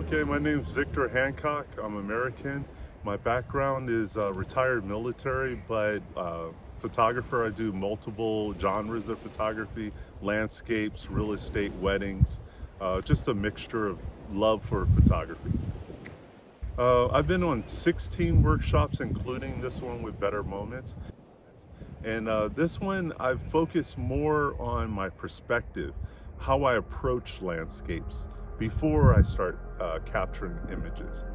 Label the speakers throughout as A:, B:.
A: Okay, my name's Viktor Hancock. I'm American. My background is retired military, but photographer. I do multiple genres of photography, landscapes, real estate, weddings, just a mixture of love for photography. I've been on 16 workshops, including this one with Better Moments. And this one, I've focused more on my perspective, how I approach landscapes before I start capturing images.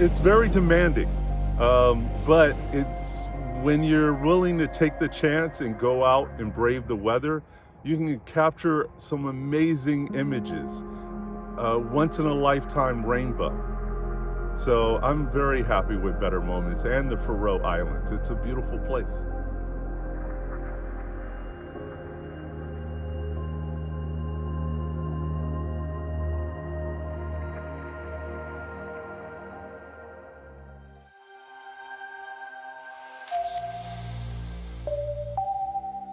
A: It's very demanding, but it's when you're willing to take the chance and go out and brave the weather, you can capture some amazing images, once in a lifetime rainbow. So I'm very happy with Better Moments and the Faroe Islands. It's a beautiful place.